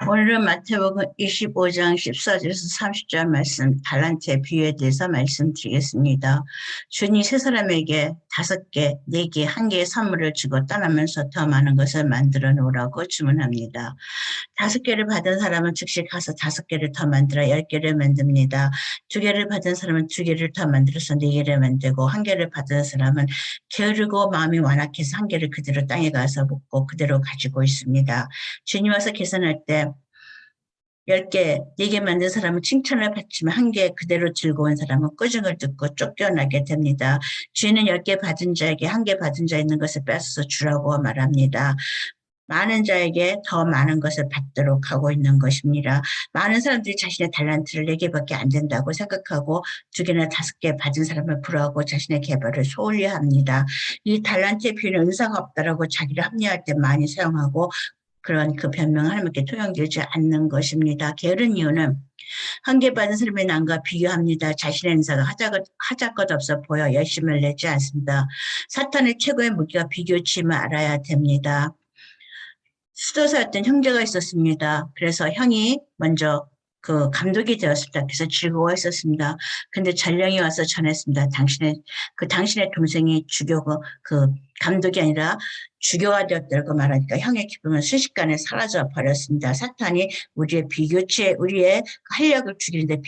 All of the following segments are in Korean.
오늘은 마태복음 25장 14절에서 30절 말씀, 달란트의 비유에 대해서 말씀드리겠습니다. 주인이 세 사람에게 5개, 4개, 1개의 선물을 주고 떠나면서 더 많은 것을 만들어 놓으라고 주문합니다. 5개를 받은 사람은 즉시 가서 5개를 더 만들어 10개를 만듭니다. 2개를 받은 사람은 2개를 더 만들어서 4개를 만들고, 1개를 받은 사람은 게으르고 마음이 완악해서 1개를 그대로 땅에 가서 묻고 그대로 가지고 있습니다. 주님 와서 계산할 때 10개, 4개 만든 사람은 칭찬을 받지만 1개 그대로 즐거운 사람은 꾸중을 듣고 쫓겨나게 됩니다. 주인은 10개 받은 자에게 1개 받은 자 있는 것을 뺏어서 주라고 말합니다. 많은 자에게 더 많은 것을 받도록 하고 있는 것입니다. 많은 사람들이 자신의 달란트를 4개밖에 안 된다고 생각하고 2개나 5개 받은 사람을 부러워하고 자신의 개발을 소홀히 합니다. 이 달란트의 비유는 은사가 없다라고 자기를 합리화할 때 많이 사용하고, 그런 그 변명을 하나님께 통용되지 않는 것입니다. 게으른 이유는 1개 받은 사람의 남과 비교합니다. 자신의 은사가 하잘것 없어 보여 열심을 내지 않습니다. 사탄의 최고의 무기가 비교치임을 알아야 됩니다. 수도사였던 형제가 있었습니다. 그래서 형이 먼저 그 감독이 되었습니다. 그래서 즐거워했었습니다. 근데 전령이 와서 전했습니다. 당신의 동생이 그 감독이 아니라 주교가 되었다고 말하니까 형의 기쁨은 순식간에 사라져 버렸습니다. 사탄이 우리의 활력을 죽이는데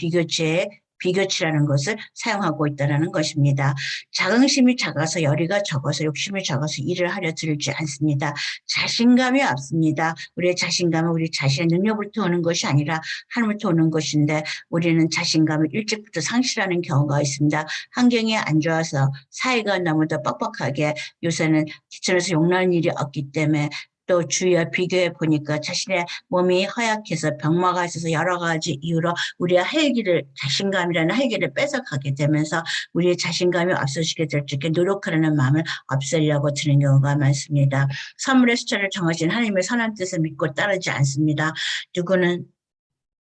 비교치라는 것을 사용하고 있다는 것입니다. 자긍심이 작아서 열의가 적어서 욕심이 적어서 일을 하려 들지 않습니다. 자신감이 없습니다. 우리의 자신감은 우리 자신의 능력으로부터 오는 것이 아니라 하나님으로부터 오는 것인데, 우리는 자신감을 일찍부터 상실하는 경우가 있습니다. 환경이 안 좋아서 사회가 너무도 빡빡하게 요새는 기천에서 용나는 일이 없기 때문에, 또 주위와 비교해 보니까 자신의 몸이 허약해서 병마가 있어서 여러 가지 이유로 우리의 자신감이라는 헬기를 뺏어가게 되면서 우리의 자신감이 없어지게 될 적에 노력하려는 마음을 없애려고 드는 경우가 많습니다. 선물의 숫자를 정하신 하나님의 선한 뜻을 믿고 따르지 않습니다. 누구는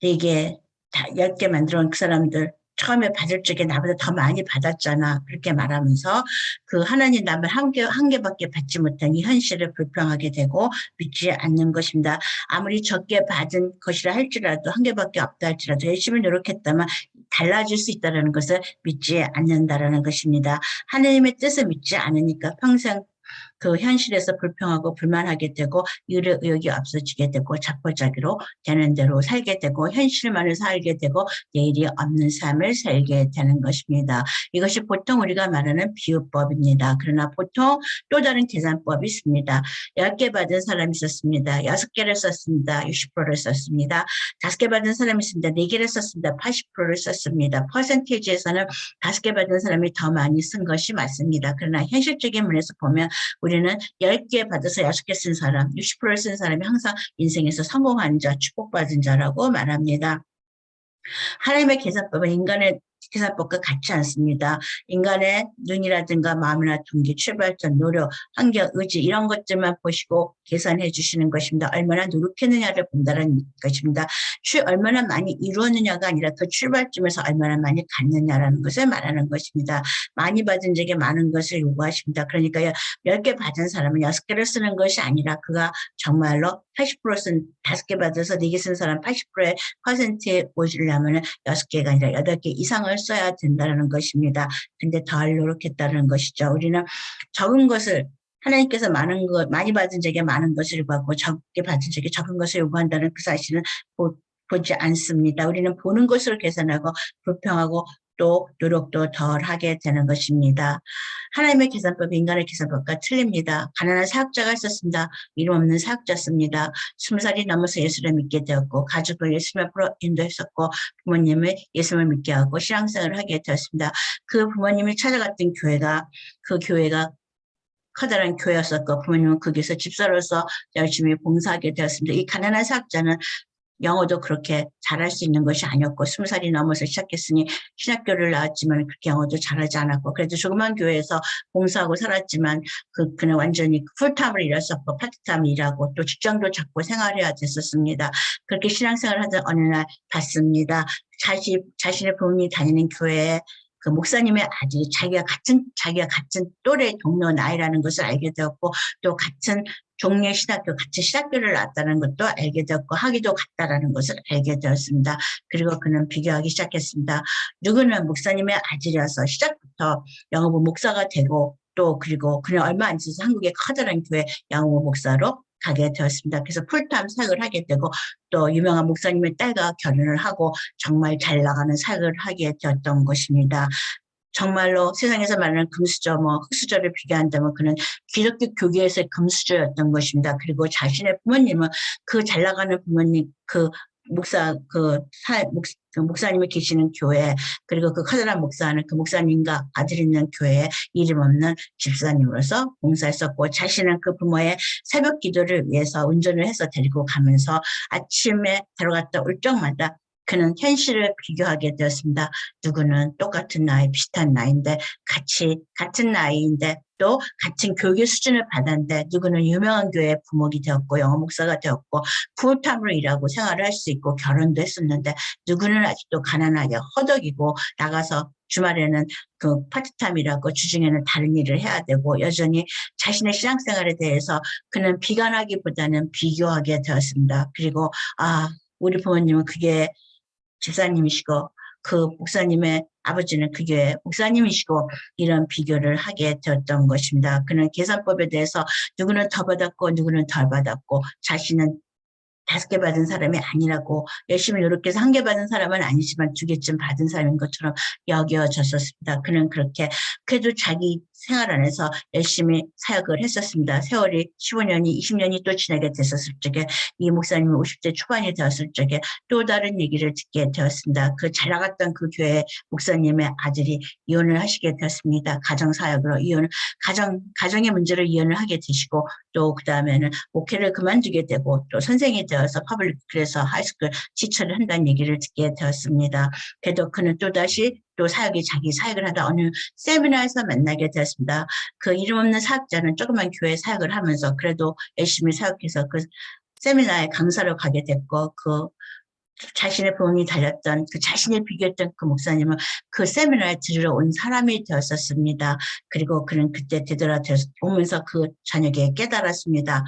4개, 10개 만들어 온 그 사람들 처음에 받을 적에 나보다 더 많이 받았잖아, 그렇게 말하면서 그 하나님 남을 한 개밖에 받지 못한 이 현실을 불평하게 되고 믿지 않는 것입니다. 아무리 적게 받은 것이라 할지라도 1개밖에 없다 할지라도 열심히 노력했다면 달라질 수 있다는 것을 믿지 않는다라는 것입니다. 하나님의 뜻을 믿지 않으니까 평생 그 현실에서 불평하고 불만하게 되고 일의 의욕이 없어지게 되고 자포자기로 되는 대로 살게 되고 현실만을 살게 되고 내일이 없는 삶을 살게 되는 것입니다. 이것이 보통 우리가 말하는 비유법입니다. 그러나 보통 또 다른 계산법이 있습니다. 10개 받은 사람이 있었습니다. 6개를 썼습니다. 60%를 썼습니다. 5개 받은 사람이 있습니다. 4개를 썼습니다. 80%를 썼습니다. 퍼센테이지에서는 5개 받은 사람이 더 많이 쓴 것이 맞습니다. 그러나 현실적인 면에서 보면 우리는 10개 받아서 6개 쓴 사람, 60%를 쓴 사람이 항상 인생에서 성공한 자, 축복받은 자라고 말합니다. 하나님의 계산법은 인간의 계산법과 같지 않습니다. 인간의 눈이라든가 마음이나 동기, 출발점, 노력, 환경, 의지 이런 것들만 보시고 계산해 주시는 것입니다. 얼마나 노력했느냐를 본다는 것입니다. 얼마나 많이 이루었느냐가 아니라 그 출발점에서 얼마나 많이 갔느냐라는 것을 말하는 것입니다. 많이 받은 적에 많은 것을 요구하십니다. 그러니까 10개 받은 사람은 6개를 쓰는 것이 아니라 그가 정말로 80% 쓴 5개 받아서 4개 쓴 사람 80%의 퍼센트에 오시려면 6개가 아니라 8개 이상을 써야 된다는 것입니다. 근데 덜 노력했다는 것이죠. 우리는 적은 것을 하나님께서 많이 받은 적에 많은 것을 요구하고 적게 받은 적에 적은 것을 요구한다는 그 사실은 보지 않습니다. 우리는 보는 것으로 계산하고 불평하고 또 노력도 덜 하게 되는 것입니다. 하나님의 계산법이 인간의 계산법과 틀립니다. 가난한 사역자가 있었습니다. 이름 없는 사역자였습니다. 20살이 넘어서 예수를 믿게 되었고 가족을 예수님 앞으로 인도했었고 부모님을 예수님을 믿게 하고 신앙생활을 하게 되었습니다. 그 부모님이 찾아갔던 그 교회가 커다란 교회였었고 부모님은 거기서 집사로서 열심히 봉사하게 되었습니다. 이 가난한 사역자는 영어도 그렇게 잘할 수 있는 것이 아니었고 20살이 넘어서 시작했으니 신학교를 나왔지만 그렇게 영어도 잘하지 않았고 그래도 조그만 교회에서 봉사하고 살았지만 그는 완전히 풀타임을 일했었고 파트타임을 일하고 또 직장도 잡고 생활해야 됐었습니다. 그렇게 신앙생활을 하던 어느 날 봤습니다. 자신의 부모님이 다니는 교회에 그 목사님의 아들이 자기가 같은 또래 동료 나이라는 것을 알게 되었고 또 같은 종류의 신학교, 같이 신학교를 나왔다는 것도 알게 되었고 학위도 같다라는 것을 알게 되었습니다. 그리고 그는 비교하기 시작했습니다. 누구는 목사님의 아들이어서 시작부터 영어부 목사가 되고 또 그리고 그는 얼마 안 있어서 한국의 커다란 교회 영어부 목사로 가게 되었습니다. 그래서 풀타임 사역을 하게 되고 또 유명한 목사님의 딸과 결혼을 하고 정말 잘 나가는 사역을 하게 되었던 것입니다. 정말로 세상에서 말하는 금수저, 흙수저를 비교한다면 그는 기독교 교계에서의 금수저였던 것입니다. 그리고 자신의 부모님은 그 잘 나가는 부모님, 그 목사님이 계시는 교회, 그리고 그 커다란 목사는 그 목사님과 아들 있는 교회에 이름 없는 집사님으로서 봉사했었고, 자신은 그 부모의 새벽 기도를 위해서 운전을 해서 데리고 가면서 아침에 들어갔다 올 적마다 그는 현실을 비교하게 되었습니다. 누구는 똑같은 나이, 비슷한 나이인데, 같은 나이인데, 또 같은 교육 수준을 받았는데, 누구는 유명한 교회의 부목이 되었고, 영어 목사가 되었고, 풀타임으로 일하고 생활을 할 수 있고, 결혼도 했었는데, 누구는 아직도 가난하게 허덕이고, 나가서 주말에는 그 파트타임이라고 주중에는 다른 일을 해야 되고, 여전히 자신의 신앙생활에 대해서 그는 비관하기보다는 비교하게 되었습니다. 그리고, 우리 부모님은 그게 집사님이시고 그 목사님의 아버지는 그게 목사님이시고 이런 비교를 하게 되었던 것입니다. 그는 계산법에 대해서 누구는 더 받았고 누구는 덜 받았고 자신은 5개 받은 사람이 아니라고 열심히 노력해서 1개 받은 사람은 아니지만 2개쯤 받은 사람인 것처럼 여겨졌었습니다. 그는 그렇게 그래도 자기 생활 안에서 열심히 사역을 했었습니다. 세월이 15년이 20년이 또 지나게 됐었을 적에 이 목사님이 50대 초반이 되었을 적에 또 다른 얘기를 듣게 되었습니다. 그 잘 나갔던 그 교회 목사님의 아들이 이혼을 하시게 되었습니다. 가정사역으로 가정의 문제로 이혼을 하게 되시고 또 그 다음에는 목회를 그만두게 되고 또 선생이 되어서 그래서 하이스쿨 지처를 한다는 얘기를 듣게 되었습니다. 그래도 그는 또다시 또 자기 사역을 하다 어느 세미나에서 만나게 되었습니다. 그 이름 없는 사역자는 조그만 교회 사역을 하면서 그래도 열심히 사역해서 그 세미나에 강사로 가게 됐고 자신의 부모님이 달렸던 자신을 비교했던 그 목사님은 그 세미나에 들으러 온 사람이 되었었습니다. 그리고 그는 그때 되돌아오면서 그 저녁에 깨달았습니다.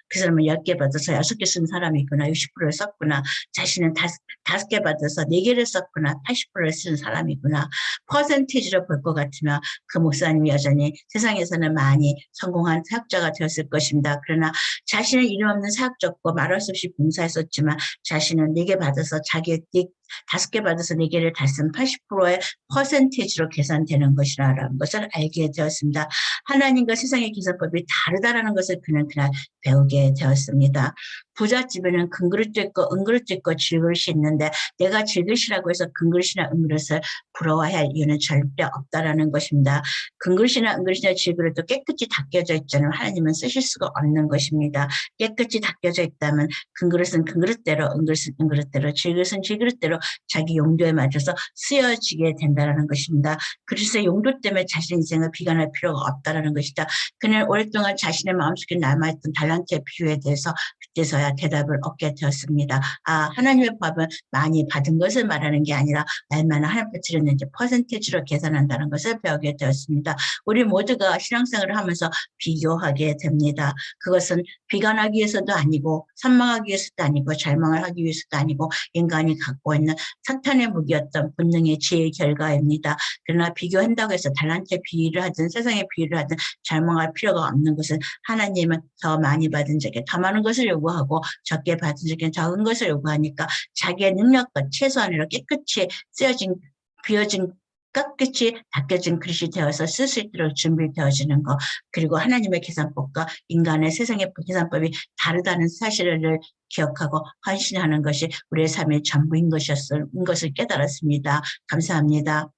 그 사람은 10개 받아서 6개 쓴 사람이구나. 60%를 썼구나. 자신은 5개 받아서 4개를 썼구나. 80%를 쓴 사람이구나. 퍼센티지로 볼 것 같으면 그 목사님이 여전히 세상에서는 많이 성공한 사역자가 되었을 것입니다. 그러나 자신은 이름 없는 사역자고 말할 수 없이 봉사했었지만 자신은 4개 받아서 5개 받아서 4개를 다 쓴 80%의 퍼센티지로 계산되는 것이라는 것을 알게 되었습니다. 하나님과 세상의 계산법이 다르다라는 것을 그는 그날 배우게 되었습니다. 부잣집에는 금그릇도 있고 은그릇도 있고 질그릇이 있는데 내가 질그릇이라고 해서 금그릇이나 은그릇을 부러워할 이유는 절대 없다라는 것입니다. 금그릇이나 은그릇이나 질그릇도 깨끗이 닦여져 있잖아요. 하나님은 쓰실 수가 없는 것입니다. 깨끗이 닦여져 있다면 금그릇은 금그릇대로 은그릇은 은그릇대로 질그릇은 질그릇대로 자기 용도에 맞춰서 쓰여지게 된다는 것입니다. 그리스도의 용도 때문에 자신의 인생을 비관할 필요가 없다는 것이다. 그는 오랫동안 자신의 마음속에 남아있던 달란트의 비유에 대해서 그때서야 대답을 얻게 되었습니다. 하나님의 법은 많이 받은 것을 말하는 게 아니라 얼마나 하나님께 드렸는지 퍼센티지로 계산한다는 것을 배우게 되었습니다. 우리 모두가 신앙생활을 하면서 비교하게 됩니다. 그것은 비관하기 위해서도 아니고 산망하기 위해서도 아니고 절망을 하기 위해서도 아니고 인간이 갖고 있는 사탄의 무기였던 본능의 지혜의 결과입니다. 그러나 비교한다고 해서 달란트의 비유를 하든 세상의 비유를 하든 절망할 필요가 없는 것은 하나님은 더 많이 받은 적에 더 많은 것을 요구하고 적게 받은 적에 적은 것을 요구하니까 자기의 능력과 최소한으로 깨끗이 쓰여진 비워진 깨끗이 닦여진 그릇이 되어서 쓸 수 있도록 준비되어지는 것, 그리고 하나님의 계산법과 인간의 세상의 계산법이 다르다는 사실을 기억하고 헌신하는 것이 우리의 삶의 전부인 것을 깨달았습니다. 감사합니다.